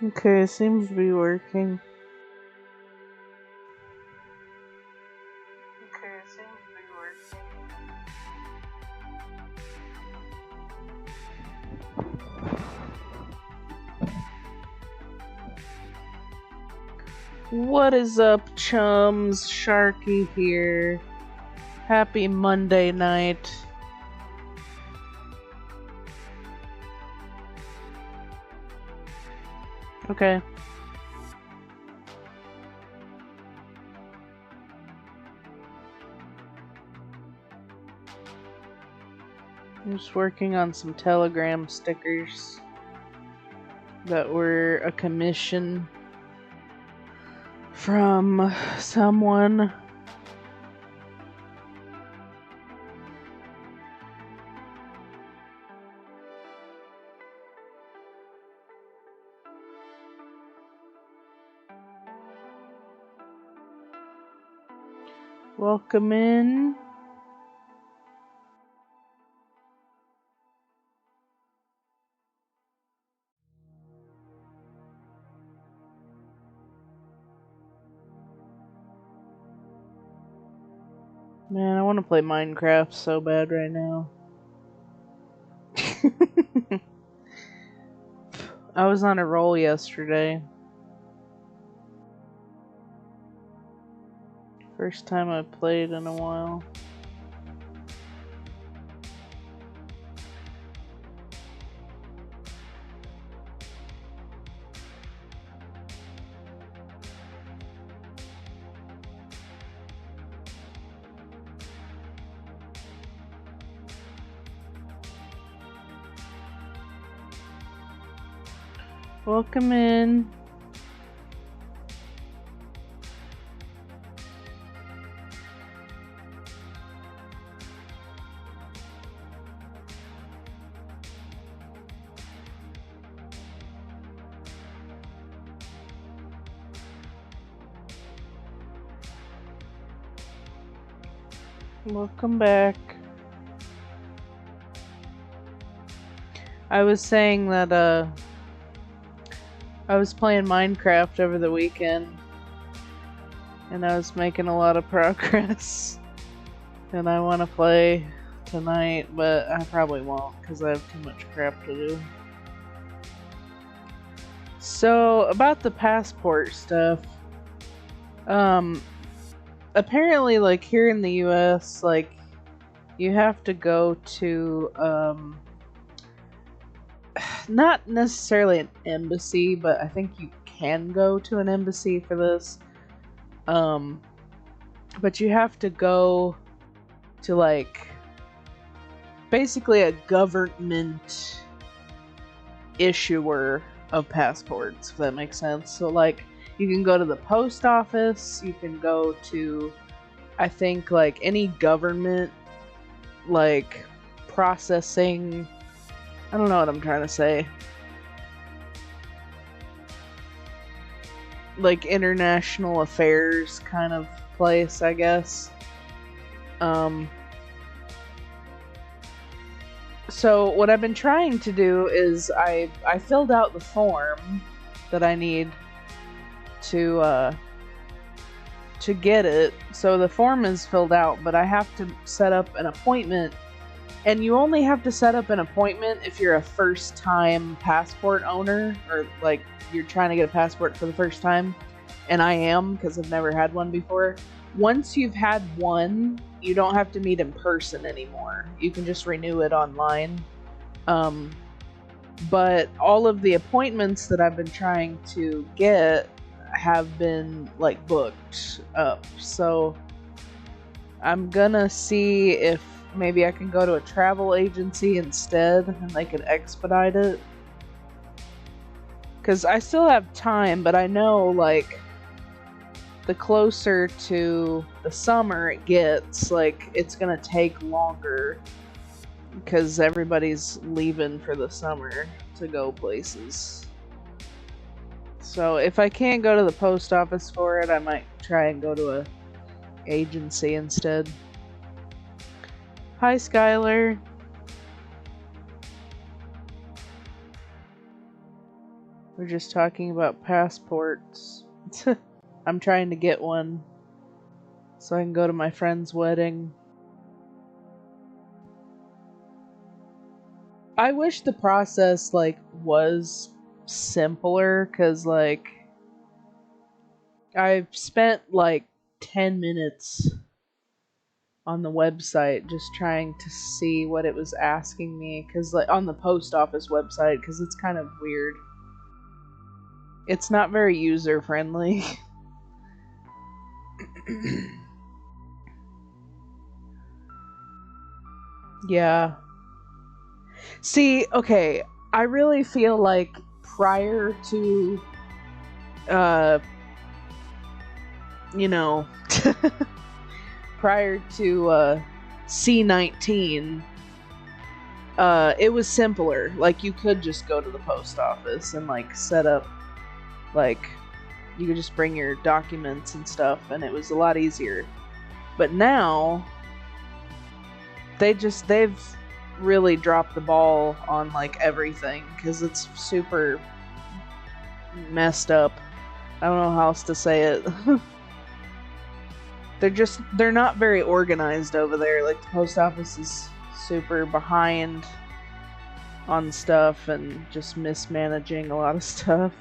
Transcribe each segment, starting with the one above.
Okay, it seems to be working. Okay, it seems to be working. What is up, chums? Sharky here. Happy Monday night. Okay. I'm just working on some Telegram stickers that were a commission from someone. Welcome in. Man, I want to play Minecraft so bad right now. I was on a roll yesterday. First time I played in a while. Welcome in. Welcome back. I was saying that I was playing Minecraft over the weekend and I was making a lot of progress and I want to play tonight, but I probably won't because I have too much crap to do. So about the passport stuff, apparently, like, here in the US, like, you have to go to, not necessarily an embassy, but I think you can go to an embassy for this. But you have to go to, like, basically a government issuer of passports, if that makes sense. So, like, you can go to the post office, you can go to, I think, like, any government, like, processing, I don't know what I'm trying to say. Like, international affairs kind of place, I guess. So what I've been trying to do is I filled out the form that I need to get it. So the form is filled out, but I have to set up an appointment. And you only have to set up an appointment if you're a first-time passport owner, or, like, you're trying to get a passport for the first time. And I am, because I've never had one before. Once you've had one, you don't have to meet in person anymore. You can just renew it online. But all of the appointments that I've been trying to get have been, like, booked up. So I'm gonna see if maybe I can go to a travel agency instead and they could expedite it. Because I still have time, but I know, like, the closer to the summer it gets, like, it's gonna take longer. Because everybody's leaving for the summer to go places. So if I can't go to the post office for it, I might try and go to a agency instead. Hi, Skylar. We're just talking about passports. I'm trying to get one so I can go to my friend's wedding. I wish the process, like, was simpler, because, like, I've spent, like, 10 minutes on the website just trying to see what it was asking me, because, like, on the post office website, because it's kind of weird. It's not very user-friendly. Yeah. See, okay, I really feel like prior to, you know, prior to, C19, it was simpler. Like, you could just go to the post office and, like, set up, like, you could just bring your documents and stuff, and it was a lot easier. But now, they've really dropped the ball on, like, everything, because it's super messed up. I don't know how else to say it. They're not very organized over there. Like, the post office is super behind on stuff and just mismanaging a lot of stuff.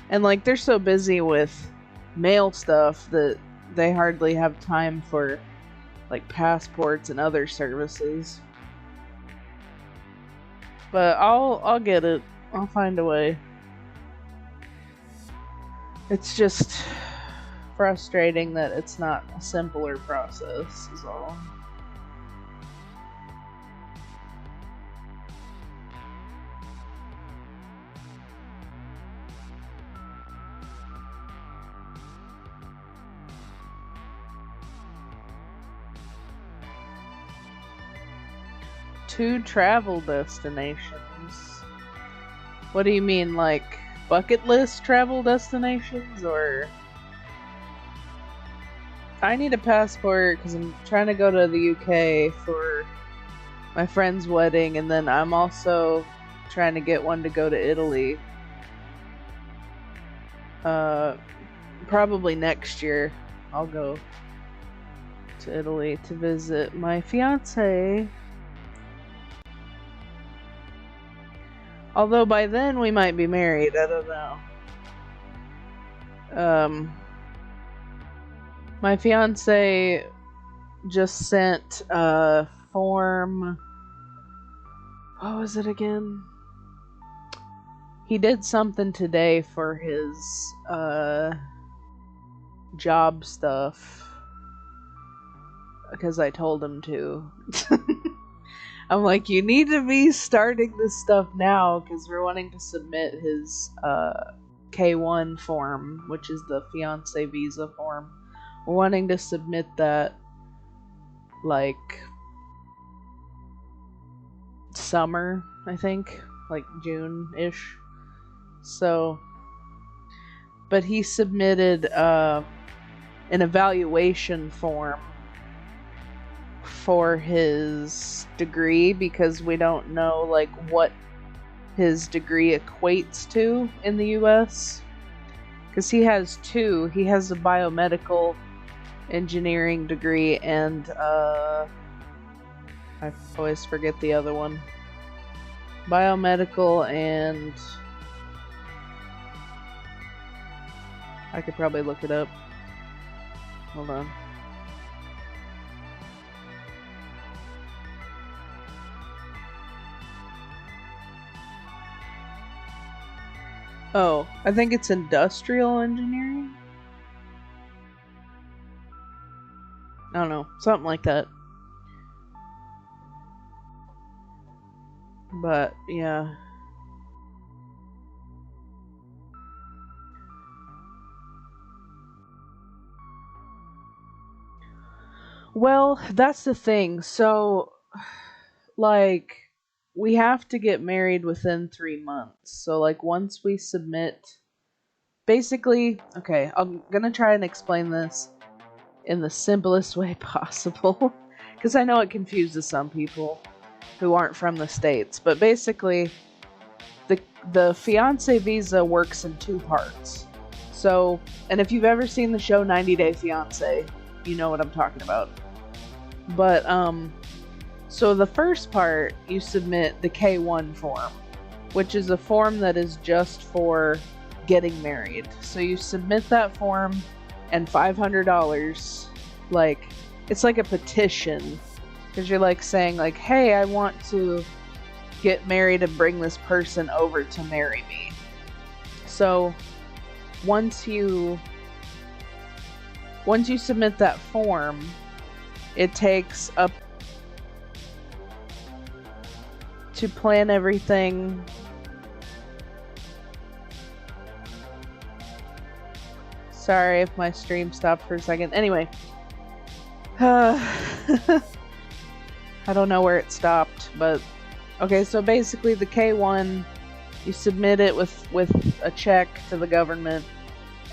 And, like, they're so busy with mail stuff that they hardly have time for, like, passports and other services. But I'll get it. I'll find a way. It's just frustrating that it's not a simpler process, is all. Two travel destinations. What do you mean, like bucket list travel destinations, or? I need a passport because I'm trying to go to the UK for my friend's wedding, and then I'm also trying to get one to go to Italy. Probably next year I'll go to Italy to visit my fiance. Although by then we might be married, I don't know. My fiance just sent a form. What was it again? He did something today for his job stuff because I told him to. I'm like, you need to be starting this stuff now because we're wanting to submit his K1 form, which is the fiance visa form. We're wanting to submit that like summer, I think, like June-ish. So, but he submitted an evaluation form for his degree because we don't know like what his degree equates to in the US, because he has two. He has a biomedical engineering degree and I always forget the other one. Biomedical, and I could probably look it up. Hold on. Oh, I think it's industrial engineering? I don't know, something like that. But, yeah. Well, that's the thing. So, like, we have to get married within 3 months. So, like, once we submit, basically, okay, I'm gonna try and explain this in the simplest way possible, because I know it confuses some people who aren't from the States. But basically, the fiance visa works in two parts. So, and if you've ever seen the show 90 Day Fiance, you know what I'm talking about. But, so the first part, you submit the K1 form, which is a form that is just for getting married. So you submit that form, and $500, like, it's like a petition, because you're like saying like, hey, I want to get married and bring this person over to marry me. So once you submit that form, it takes up to plan everything. Sorry if my stream stopped for a second. Anyway, I don't know where it stopped, but okay, so basically the K1, you submit it with a check to the government,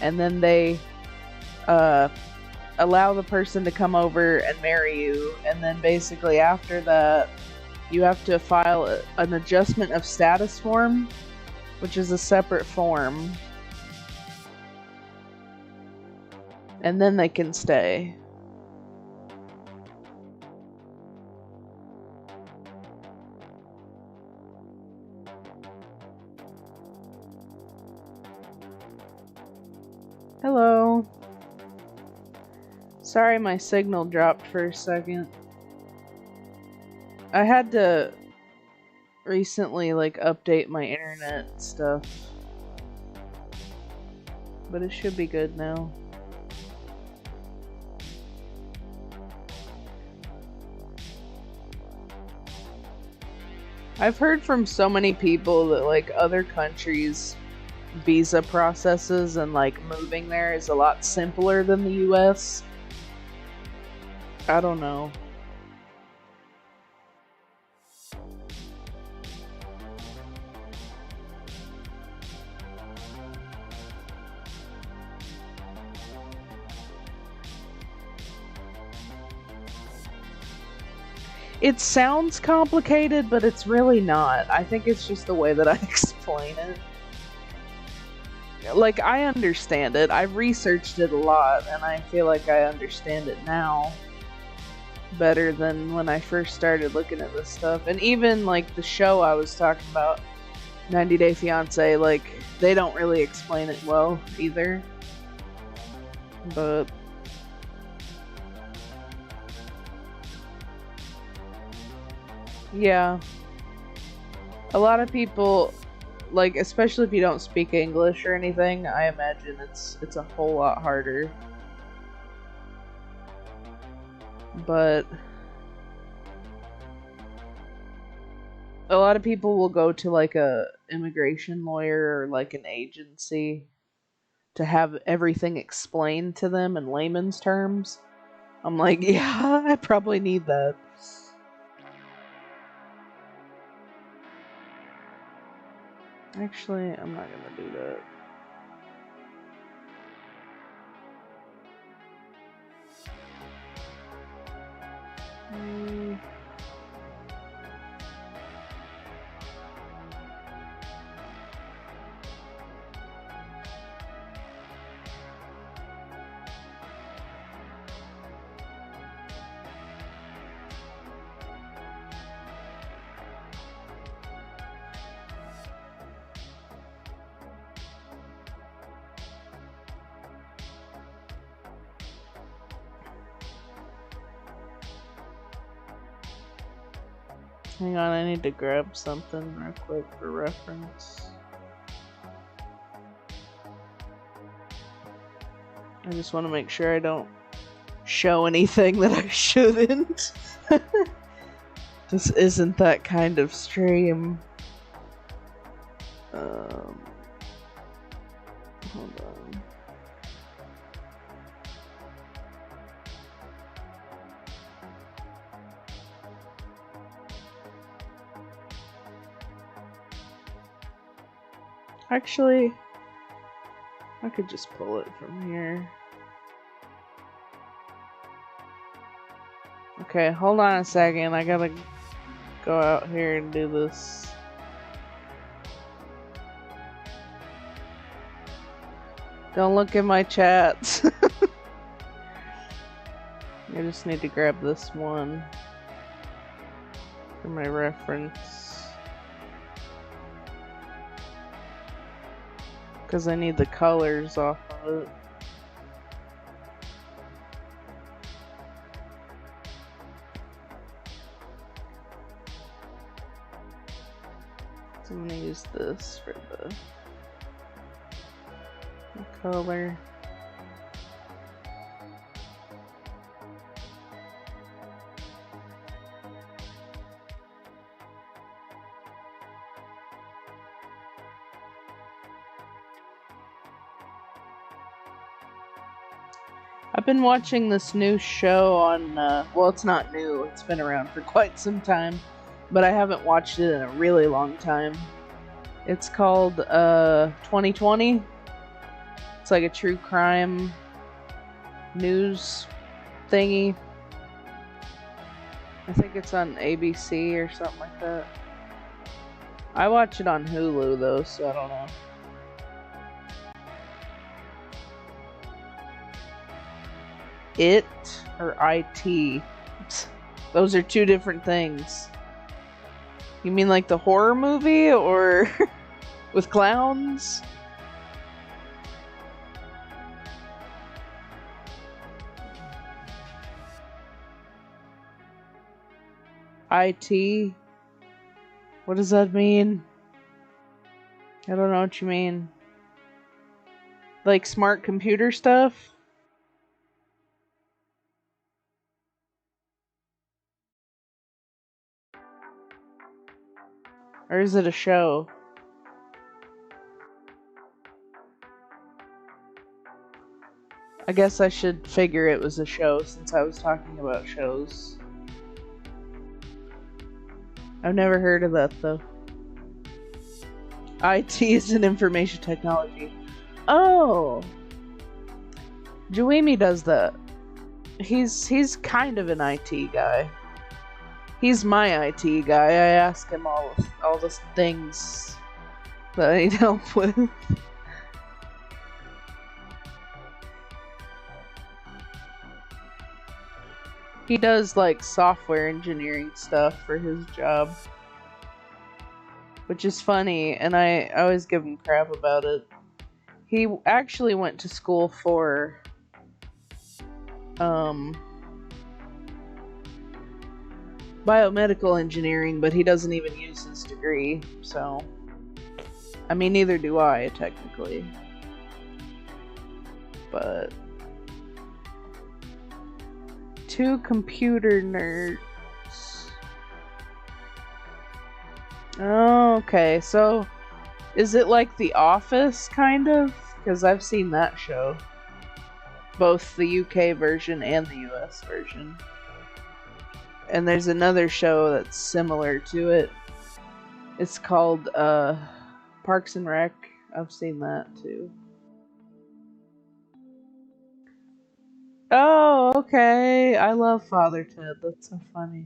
and then they allow the person to come over and marry you, and then basically after that, you have to file an adjustment of status form, which is a separate form, and then they can stay. Hello. Sorry my signal dropped for a second. I had to recently like update my internet stuff, but it should be good now. I've heard from so many people that like other countries' visa processes and like moving there is a lot simpler than the US. I don't know. It sounds complicated, but it's really not. I think it's just the way that I explain it. Like, I understand it. I've researched it a lot, and I feel like I understand it now better than when I first started looking at this stuff. And even, like, the show I was talking about, 90 Day Fiance, like, they don't really explain it well either. But yeah, a lot of people, like, especially if you don't speak English or anything, I imagine it's a whole lot harder. But a lot of people will go to like a immigration lawyer or like an agency to have everything explained to them in layman's terms. I'm like, yeah, I probably need that. Actually, I'm not gonna do that. Hang on, I need to grab something real quick for reference. I just want to make sure I don't show anything that I shouldn't. This isn't that kind of stream. Hold on. Actually, I could just pull it from here. Okay, hold on a second. I gotta go out here and do this. Don't look at my chats. I just need to grab this one for my reference. Because I need the colors off of it. So I'm going to use this for the color. I've been watching this new show on, well, it's not new, it's been around for quite some time, but I haven't watched it in a really long time. It's called 2020. It's like a true crime news thingy. I think it's on ABC or something like that. I watch it on Hulu though, so I don't know. It or IT? Those are two different things. You mean like the horror movie or with clowns? IT? What does that mean? I don't know what you mean. Like smart computer stuff? Or is it a show? I guess I should figure it was a show since I was talking about shows. I've never heard of that though. IT is an information technology. Oh! Juimi does that. He's kind of an IT guy. He's my IT guy. I ask him all the things that I need help with. He does like software engineering stuff for his job, which is funny, and I always give him crap about it. He actually went to school for biomedical engineering, but he doesn't even use his degree, so I mean, neither do I, technically. But two computer nerds. Oh, okay, so is it like The Office, kind of? Because I've seen that show. Both the UK version and the US version. And there's another show that's similar to it. It's called Parks and Rec. I've seen that too. Oh, okay. I love Father Ted. That's so funny.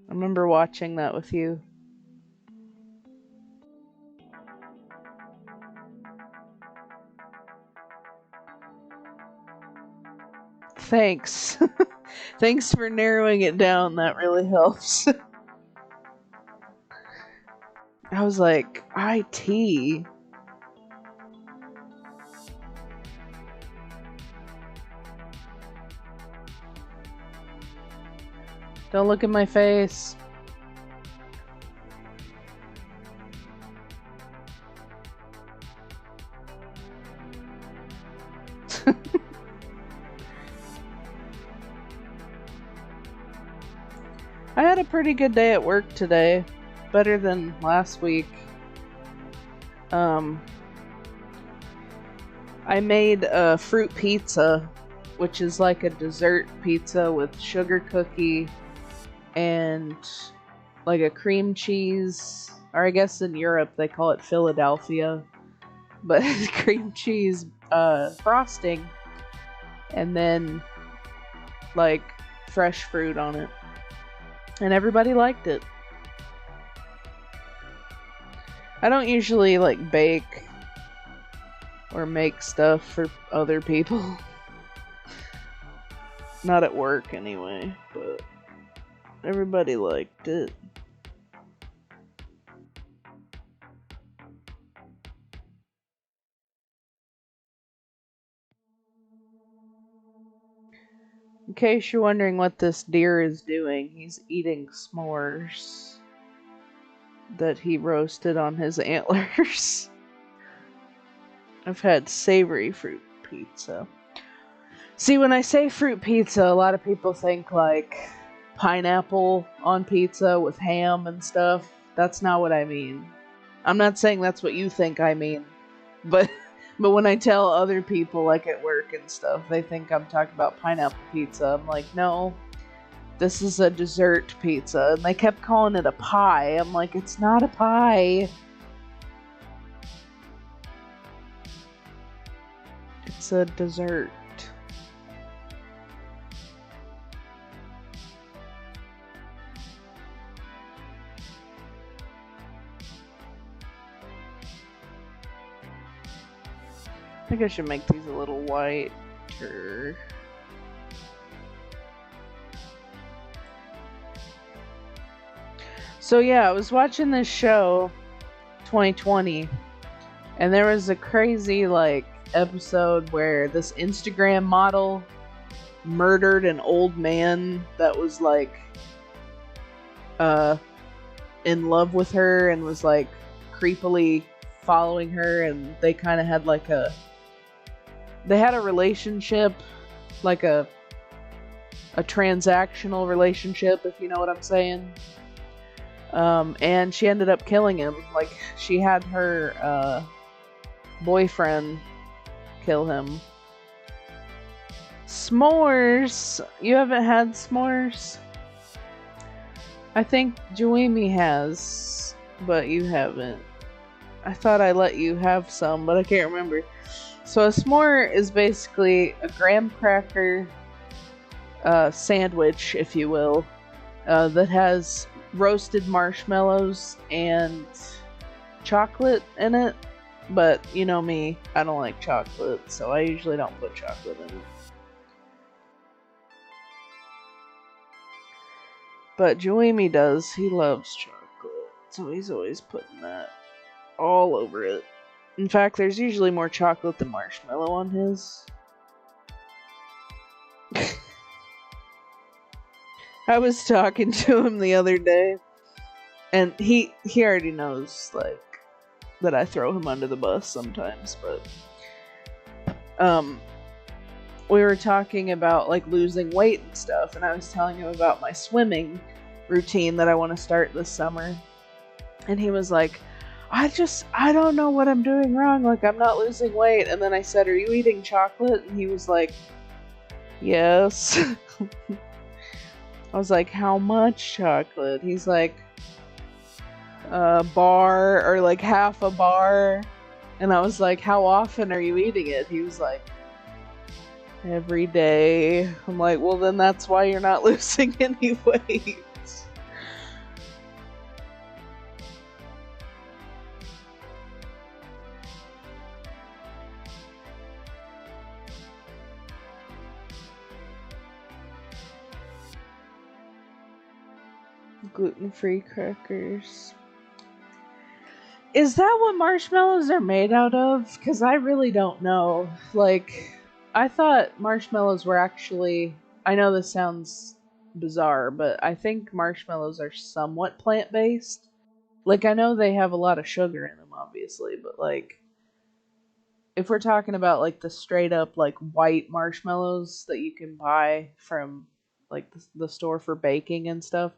I remember watching that with you. Thanks. Thanks for narrowing it down. That really helps. I was like, IT? Don't look at my face. I had a pretty good day at work today. Better than last week. I made a fruit pizza, which is like a dessert pizza with sugar cookie and like a cream cheese, or I guess in Europe they call it Philadelphia, but cream cheese frosting, and then like fresh fruit on it. And everybody liked it. I don't usually like bake or make stuff for other people. Not at work anyway, but everybody liked it. In case you're wondering what this deer is doing, he's eating s'mores that he roasted on his antlers. I've had savory fruit pizza. See, when I say fruit pizza, a lot of people think like pineapple on pizza with ham and stuff. That's not what I mean. I'm not saying that's what you think I mean, but when I tell other people like at work and stuff, they think I'm talking about pineapple pizza. I'm like, no, this is a dessert pizza. And they kept calling it a pie. I'm like, it's not a pie. It's a dessert. I think I should make these a little whiter. So yeah, I was watching this show, 2020, and there was a crazy like episode where this Instagram model murdered an old man that was like in love with her and was like creepily following her, and they kind of had like a relationship, like a transactional relationship, if you know what I'm saying. And she ended up killing him. Like, she had her boyfriend kill him. S'mores! You haven't had s'mores? I think Joemi has, but you haven't. I thought I let you have some, but I can't remember. So a s'more is basically a graham cracker sandwich, if you will, that has roasted marshmallows and chocolate in it. But you know me, I don't like chocolate, so I usually don't put chocolate in it. But Joemi does. He loves chocolate, so he's always putting that all over it. In fact, there's usually more chocolate than marshmallow on his. I was talking to him the other day, and he already knows like that I throw him under the bus sometimes, but we were talking about like losing weight and stuff, and I was telling him about my swimming routine that I want to start this summer. And he was like, I don't know what I'm doing wrong, like I'm not losing weight. And then I said, are you eating chocolate? And he was like, yes. I was like, how much chocolate? He's like, a bar, or like half a bar. And I was like, how often are you eating it? He was like, every day. I'm like, well then that's why you're not losing any weight. Gluten-free crackers. Is that what marshmallows are made out of? Because I really don't know. Like, I thought marshmallows were actually... I know this sounds bizarre, but I think marshmallows are somewhat plant-based. Like, I know they have a lot of sugar in them, obviously, but like... if we're talking about like the straight up like white marshmallows that you can buy from like the store for baking and stuff,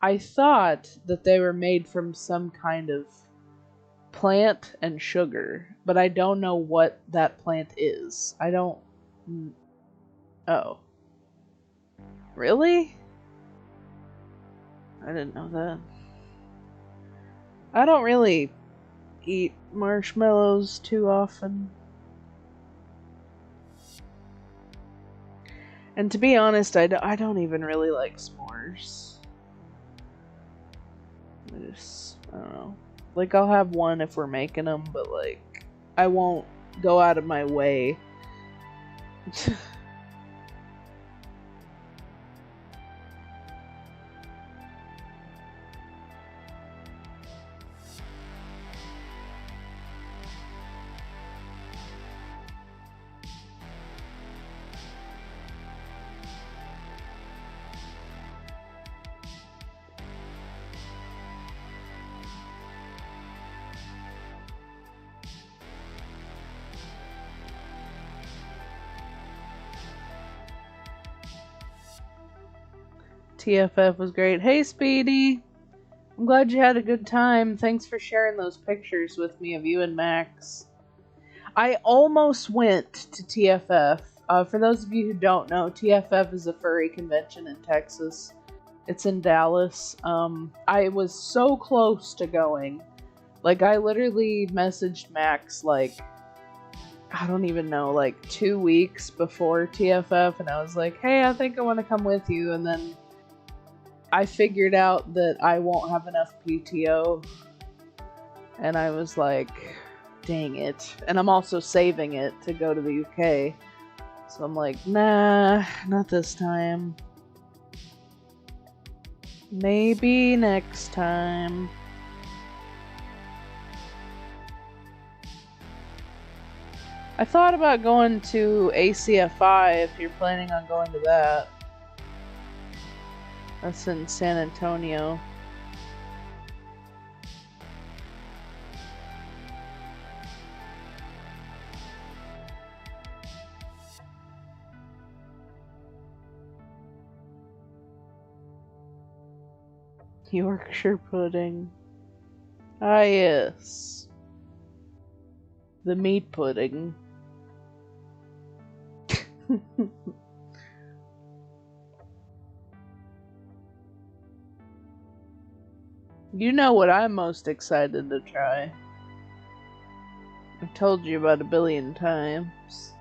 I thought that they were made from some kind of plant and sugar, but I don't know what that plant is. I don't... Oh. Really? I didn't know that. I don't really eat marshmallows too often. And to be honest, I don't even really like s'mores. I don't know. Like, I'll have one if we're making them, but like, I won't go out of my way. TFF was great. Hey, Speedy! I'm glad you had a good time. Thanks for sharing those pictures with me of you and Max. I almost went to TFF. For those of you who don't know, TFF is a furry convention in Texas. It's in Dallas. I was so close to going. Like, I literally messaged Max, like, I don't even know, like 2 weeks before TFF, and I was like, hey, I think I want to come with you, and then I figured out that I won't have enough PTO, and I was like, dang it. And I'm also saving it to go to the UK, so I'm like, nah, not this time. Maybe next time. I thought about going to ACFI if you're planning on going to that. That's in San Antonio. Yorkshire pudding. Ah, yes. The meat pudding. You know what I'm most excited to try. I've told you about 1 billion times.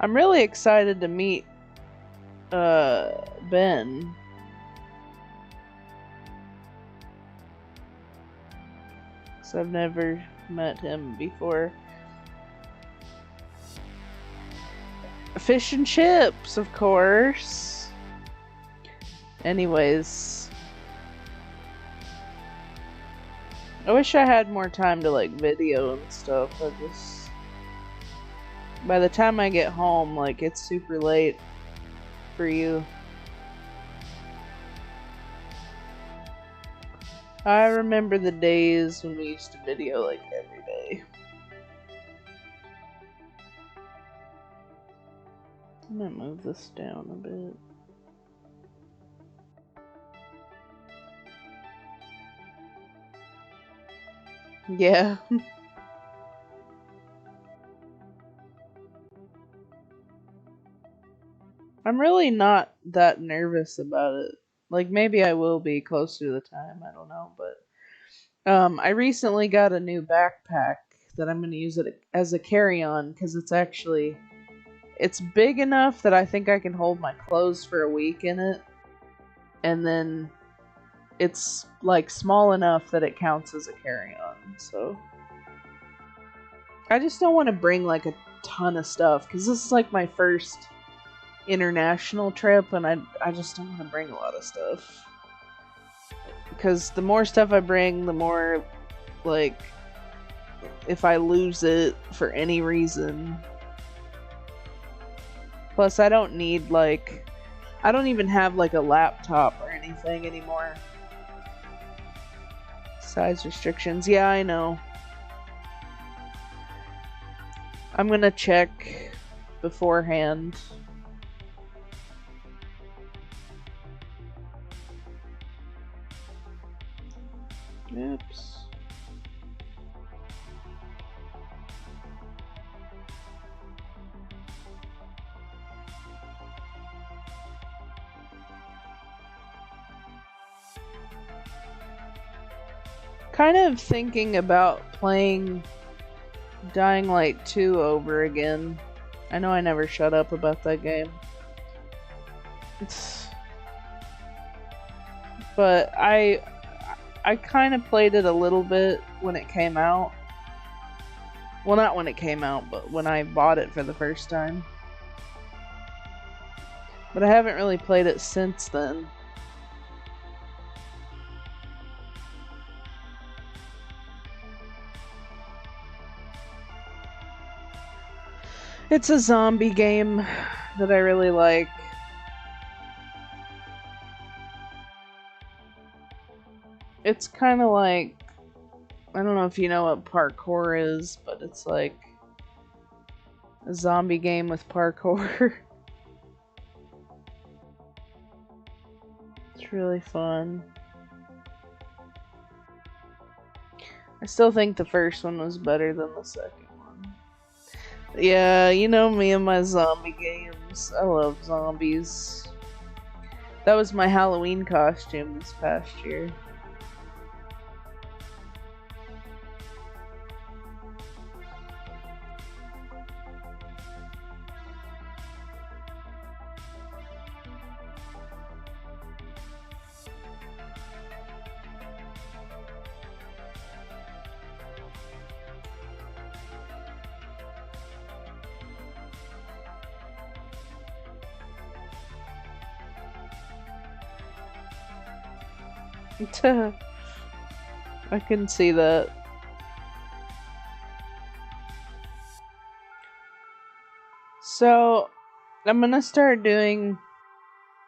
I'm really excited to meet Ben. Because I've never met him before. Fish and chips, of course. Anyways, I wish I had more time to like video and stuff. By the time I get home, like, it's super late for you. I remember the days when we used to video like every day. I'm gonna move this down a bit. Yeah. I'm really not that nervous about it. Like, maybe I will be closer to the time, I don't know, but I recently got a new backpack that I'm going to use it as a carry-on, because it's big enough that I think I can hold my clothes for a week in it, and then it's like small enough that it counts as a carry-on. So I just don't want to bring like a ton of stuff, because this is like my first international trip, and I just don't want to bring a lot of stuff, because the more stuff I bring, the more, like, if I lose it for any reason. Plus, I don't need, like, I don't even have like a laptop or anything anymore. Size restrictions, yeah, I know. I'm gonna check beforehand. Oops. Kind of thinking about playing Dying Light 2 over again. I know I never shut up about that game. But I kind of played it a little bit when it came out. Well, not when it came out, but when I bought it for the first time. But I haven't really played it since then. It's a zombie game that I really like. It's kind of like, I don't know if you know what parkour is, but it's like a zombie game with parkour. It's really fun. I still think the first one was better than the second one. Yeah, you know me and my zombie games. I love zombies. That was my Halloween costume this past year. I can see that. So, I'm gonna start doing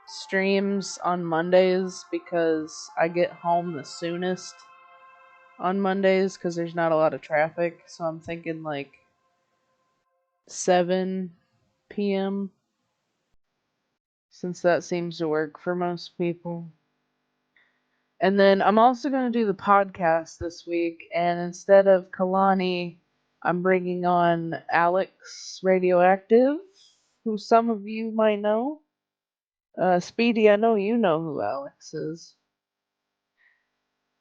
streams on Mondays because I get home the soonest on Mondays because there's not a lot of traffic. So, I'm thinking like 7 p.m. since that seems to work for most people. And then I'm also going to do the podcast this week, and instead of Kalani, I'm bringing on Alex Radioactive, who some of you might know. Speedy, I know you know who Alex is.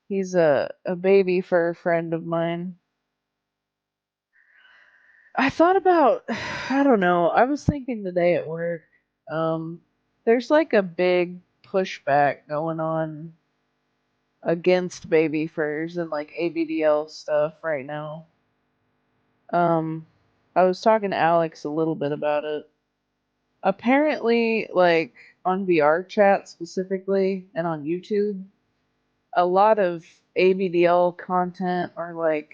He's a baby fur friend of mine. I thought about, I don't know, I was thinking today at work, um, there's like a big pushback going on against baby furs and like ABDL stuff right now. Um, I was talking to Alex a little bit about it. Apparently, like on VR chat specifically and on YouTube, a lot of ABDL content or like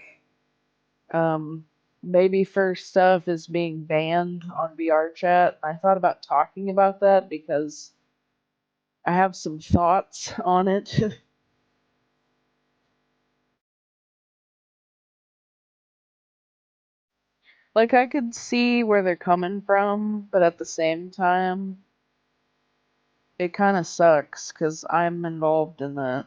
um baby first stuff is being banned on VR chat. I thought about talking about that because I have some thoughts on it. Like I could see where they're coming from, but at the same time, it kind of sucks because I'm involved in that.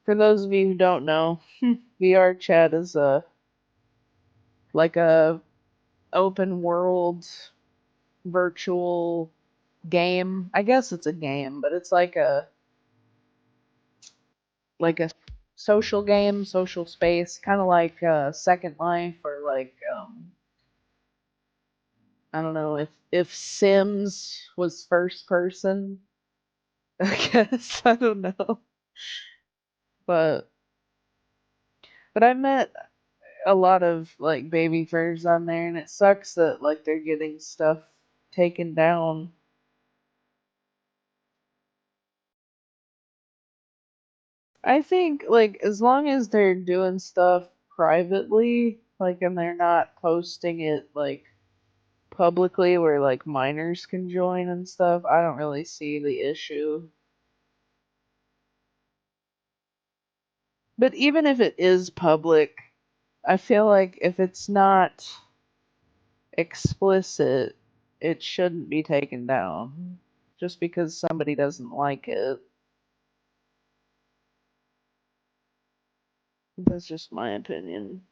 For those of you who don't know, VR chat is a like a open world virtual game. I guess it's a game, but it's like a social game, social space, kind of like Second Life or like I don't know if Sims was first person. I guess I don't know, but I met a lot of like baby furs on there, and it sucks that like they're getting stuff taken down. I think like as long as they're doing stuff privately, like and they're not posting it like publicly where like minors can join and stuff, I don't really see the issue. But even if it is public, I feel like if it's not explicit, it shouldn't be taken down just because somebody doesn't like it. That's just my opinion.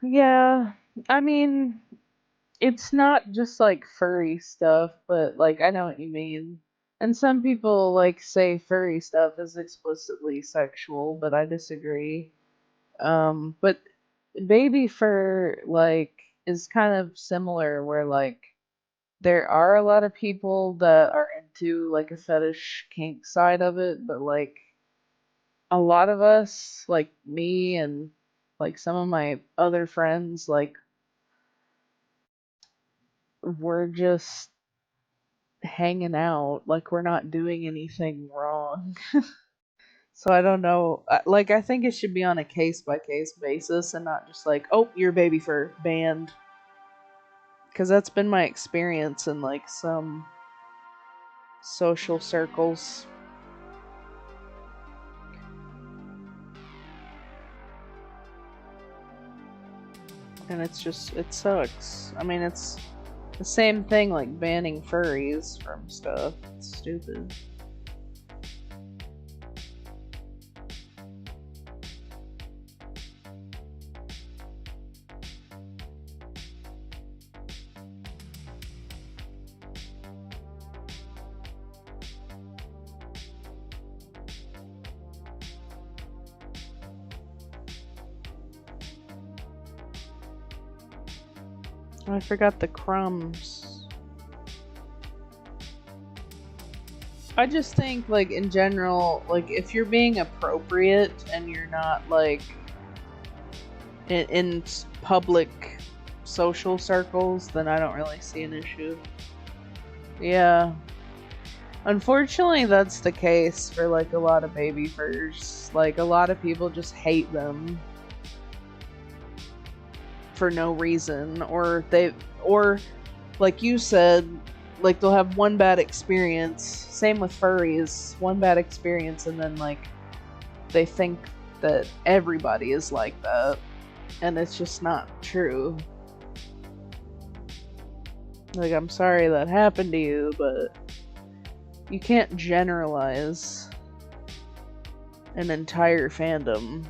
Yeah, I mean, it's not just like furry stuff, but like I know what you mean. And some people like say furry stuff is explicitly sexual, but I disagree. But baby fur like is kind of similar where like there are a lot of people that are into like a fetish kink side of it, but like a lot of us, like me and like some of my other friends, like we're just hanging out, like we're not doing anything wrong. So I don't know. Like I think it should be on a case by case basis and not just like, oh, you're baby fur banned. Because that's been my experience in like some social circles, and it's just it sucks. I mean, it's the same thing like banning furries from stuff. It's stupid. I forgot the crumbs. I just think, like, in general, like, if you're being appropriate and you're not, like, in public social circles, then I don't really see an issue. Yeah. Unfortunately, that's the case for, like, a lot of baby furs. Like, a lot of people just hate them for no reason, or like you said, like they'll have one bad experience. Same with furries, one bad experience, and then like they think that everybody is like that, and it's just not true. Like, I'm sorry that happened to you, but you can't generalize an entire fandom.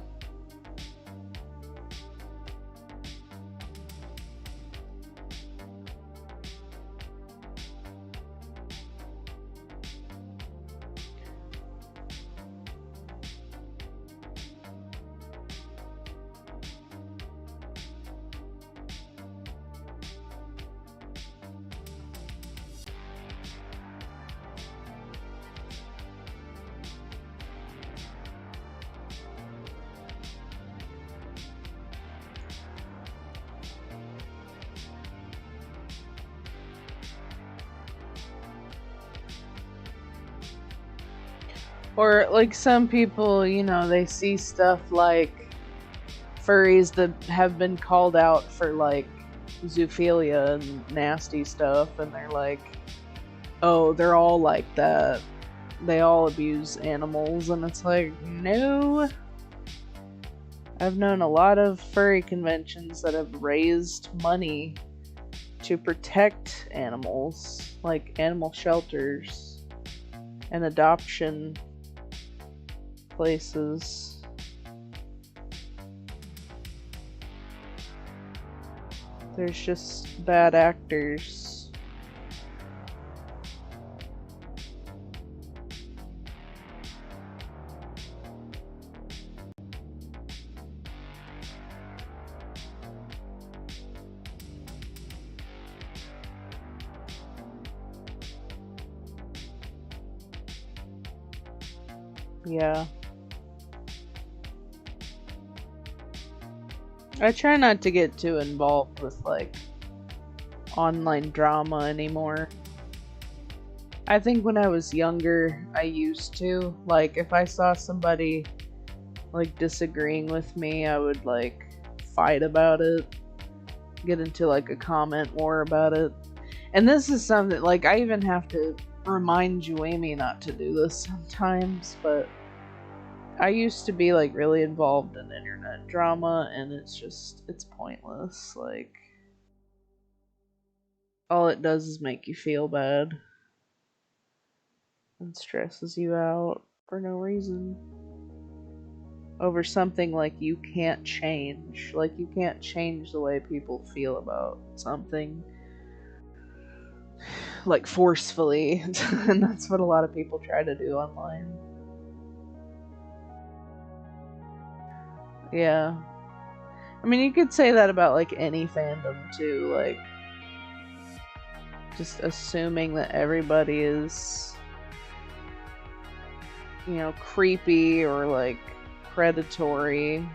Or like some people, they see stuff like furries that have been called out for like zoophilia and nasty stuff, and they're like, oh, they're all like that. They all abuse animals, and it's like, no. I've known a lot of furry conventions that have raised money to protect animals, like animal shelters and adoption places. There's just bad actors. Yeah. I try not to get too involved with like online drama anymore. I think when I was younger, I used to. Like, if I saw somebody like disagreeing with me, I would like fight about it, get into like a comment war about it. And this is something like I even have to remind Amy not to do this sometimes, but I used to be like really involved in internet drama, and it's pointless. Like, all it does is make you feel bad and stresses you out for no reason. over something like you can't change. Like, you can't change the way people feel about something, like, forcefully. And that's what a lot of people try to do online. Yeah. I mean, you could say that about, like, any fandom, too. Like, just assuming that everybody is, you know, creepy or, like, predatory.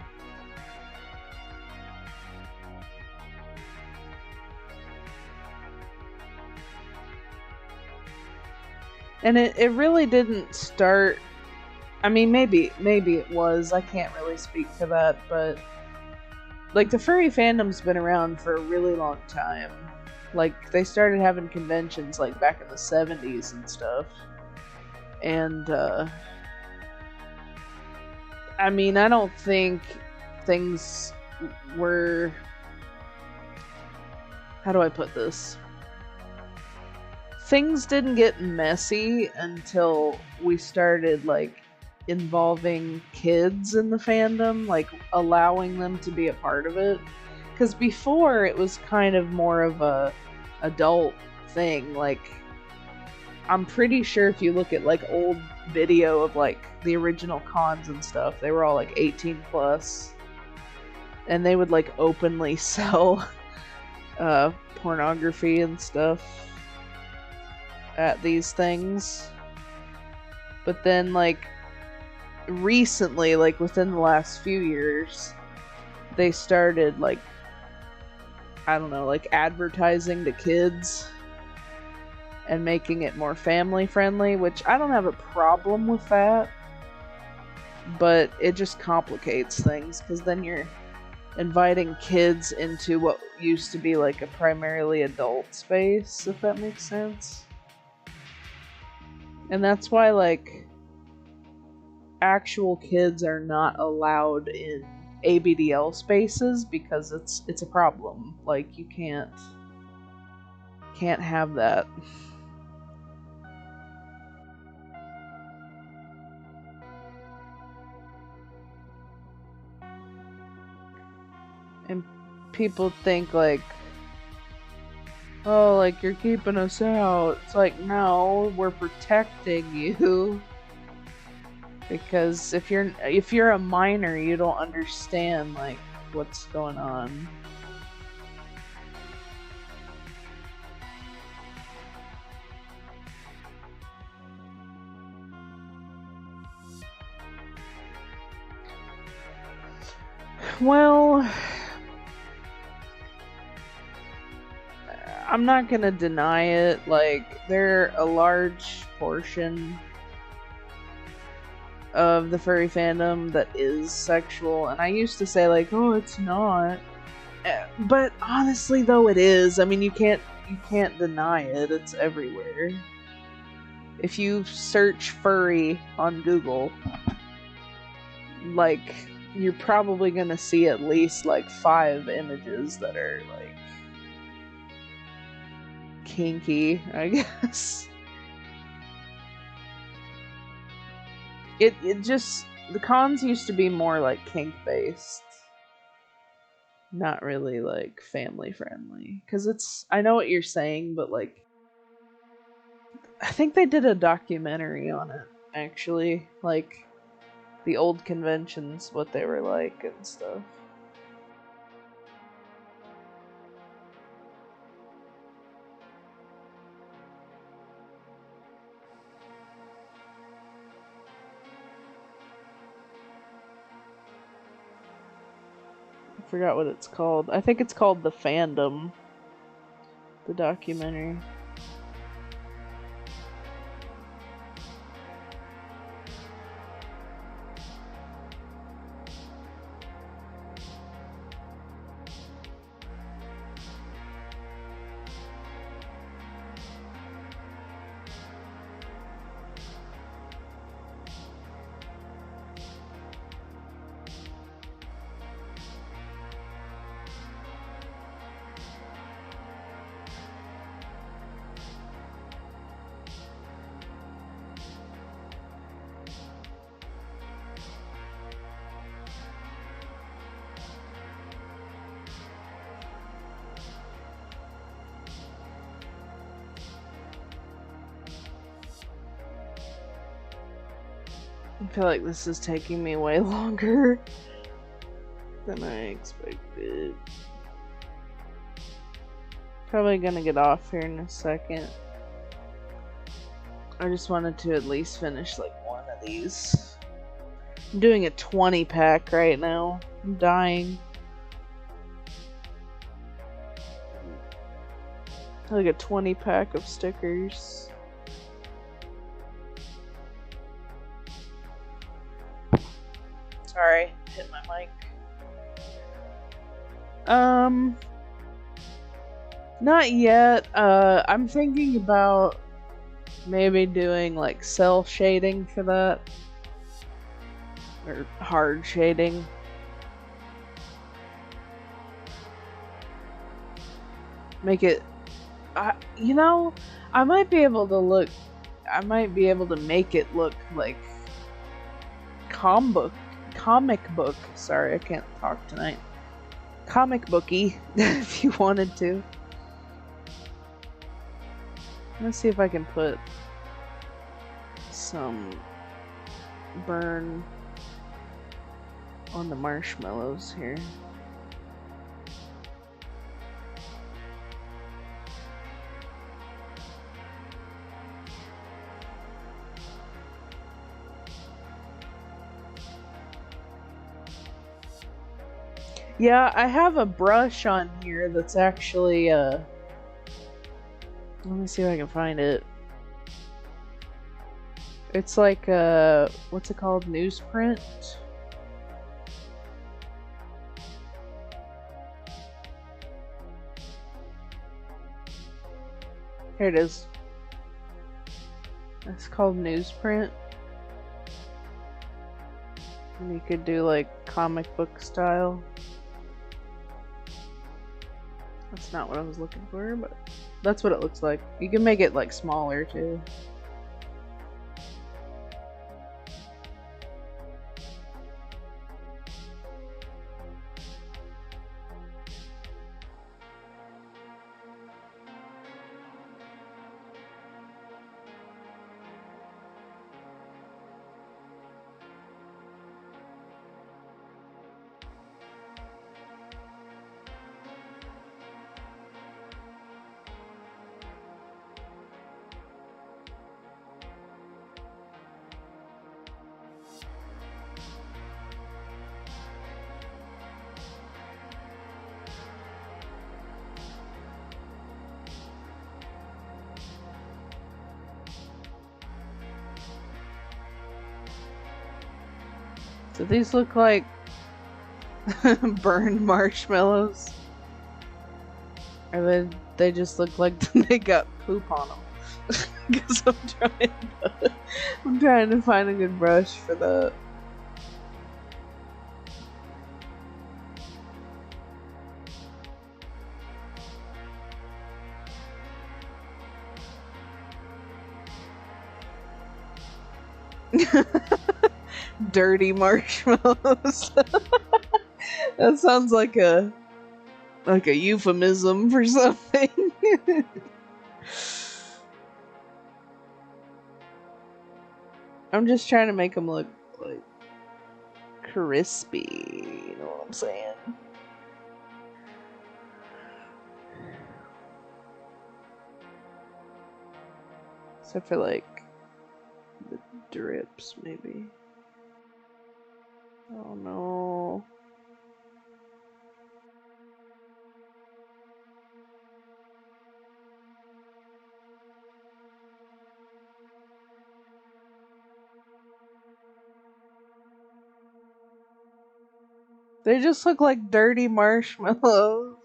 And it really didn't start. I mean, maybe it was. I can't really speak to that, but like, the furry fandom's been around for a really long time. Like, they started having conventions like back in the 70s and stuff. And I mean, I don't think things were, how do I put this? Things didn't get messy until we started, like, involving kids in the fandom, like, allowing them to be a part of it. Because before, it was kind of more of a adult thing. Like, I'm pretty sure if you look at, like, old video of, like, the original cons and stuff, they were all, like, 18 plus. And they would, like, openly sell pornography and stuff at these things. But then, like, recently, like, within the last few years, they started, like, I don't know, like, advertising to kids and making it more family friendly, which I don't have a problem with that, but it just complicates things, because then you're inviting kids into what used to be, like, a primarily adult space, if that makes sense. And that's why, like, actual kids are not allowed in ABDL spaces, because it's a problem. Like, you can't have that. And people think, like, oh, like, you're keeping us out. It's like, no, we're protecting you. Because if you're a minor, you don't understand, like, what's going on. Well, I'm not gonna deny it. Like, they're a large portion of the furry fandom that is sexual, and I used to say, like, oh, it's not, but honestly, though, it is. I mean, you can't deny it. It's everywhere. If you search furry on Google, like, you're probably gonna see at least, like, 5 images that are, like, kinky, I guess. It just, the cons used to be more, like, kink based, not really, like, family friendly. Because it's, I know what you're saying, but, like, I think they did a documentary on it, actually, like, the old conventions, what they were like and stuff. I forgot what it's called. I think it's called The Fandom, the documentary. I feel like this is taking me way longer than I expected. Probably gonna get off here in a second. I just wanted to at least finish like one of these. I'm doing a 20 pack right now. I'm dying. Like a 20 pack of stickers. Sorry, hit my mic. Not yet. I'm thinking about maybe doing like cell shading for that. Or hard shading. Make it... you know, I might be able to make it look like comic book. Sorry, I can't talk tonight. Comic booky, if you wanted to. Let's see if I can put some burn on the marshmallows here. Yeah, I have a brush on here that's actually, let me see if I can find it. It's like, what's it called? Newsprint? Here it is. It's called newsprint. And you could do like comic book style. That's not what I was looking for, but that's what it looks like. You can make it like smaller too. So these look like burned marshmallows. Or they just look like they got poop on them. Because I'm trying to find a good brush for that. Dirty marshmallows. That sounds like a euphemism for something. I'm just trying to make them look like crispy. You know what I'm saying? Except for like the drips, maybe. Oh no. They just look like dirty marshmallows.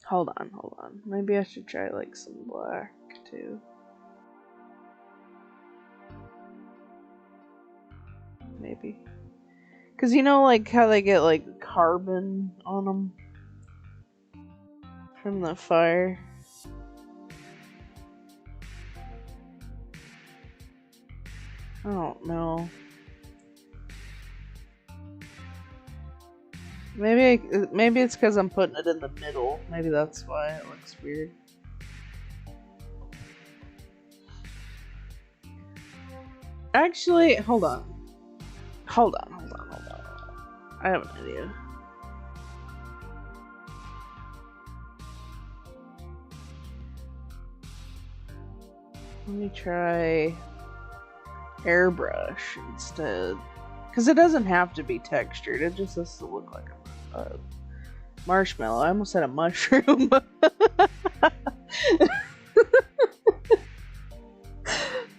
Hold on. Maybe I should try like some black too. Maybe. Cause you know like how they get like carbon on them from the fire? I don't know. Maybe it's because I'm putting it in the middle. Maybe that's why it looks weird. Actually, hold on. Hold on. I have an idea. Let me try airbrush instead. Because it doesn't have to be textured, it just has to look like a marshmallow. I almost said a mushroom.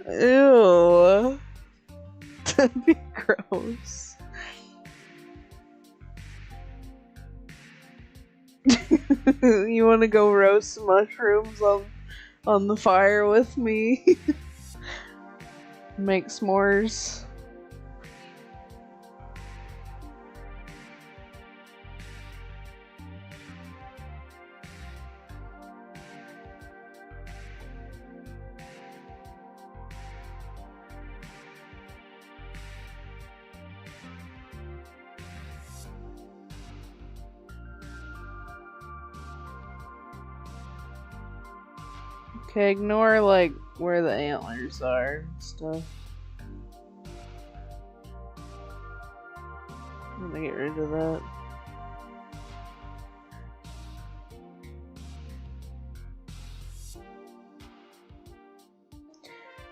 Ew. That'd be gross. You want to go roast mushrooms on the fire with me? Make s'mores. Okay, ignore like where the antlers are and stuff. I'm gonna get rid of that.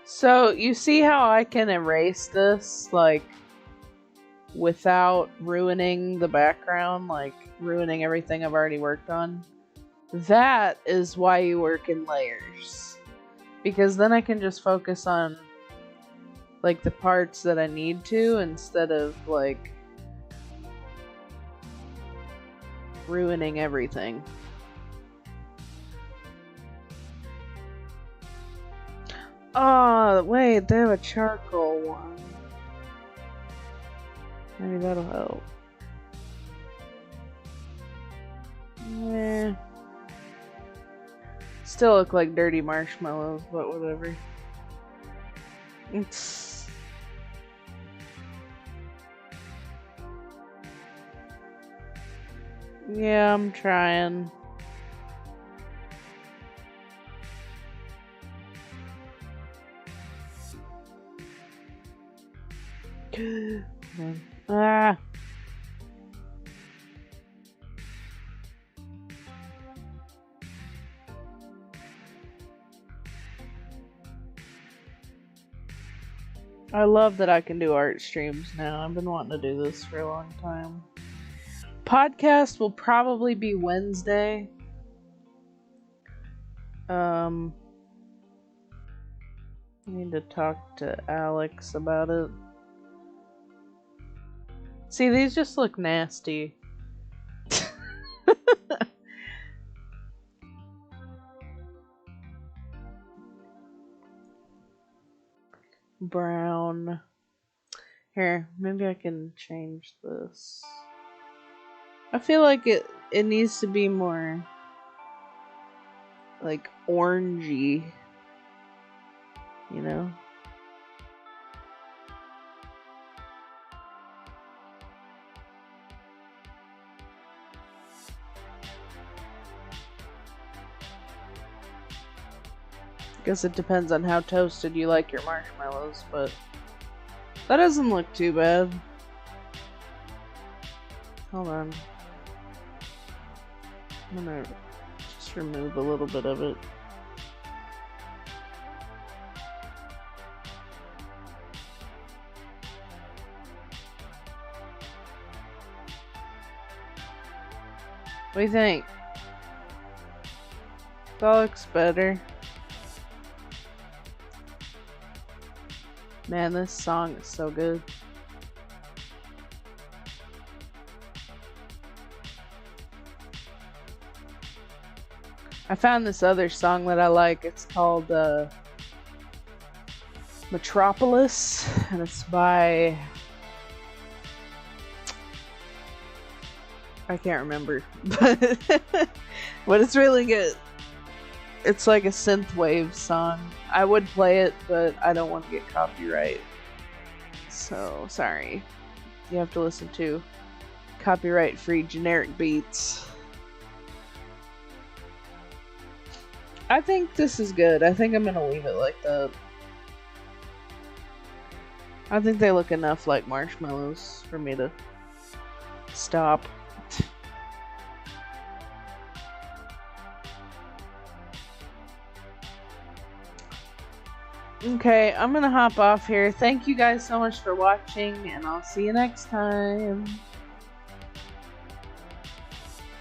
So, you see how I can erase this, like, without ruining the background, like, ruining everything I've already worked on? That is why you work in layers. Because then I can just focus on, like, the parts that I need to, instead of, like, ruining everything. Oh, wait, they have a charcoal one. Maybe that'll help. Yeah. Still look like dirty marshmallows, but whatever. Yeah, I'm trying. Ah. I love that I can do art streams now. I've been wanting to do this for a long time. Podcast will probably be Wednesday. I need to talk to Alex about it. See, these just look nasty. Brown. Here, maybe I can change this. I feel like it needs to be more like orangey, you know? Guess it depends on how toasted you like your marshmallows, but that doesn't look too bad. Hold on. I'm gonna just remove a little bit of it. What do you think? That looks better. Man, this song is so good. I found this other song that I like. It's called Metropolis, and it's by... I can't remember, but it's really good. It's like a synthwave song. I would play it, but I don't want to get copyright. So, sorry. You have to listen to copyright-free generic beats. I think this is good. I think I'm gonna leave it like that. I think they look enough like marshmallows for me to stop. Okay, I'm gonna hop off here. Thank you guys so much for watching, and I'll see you next time.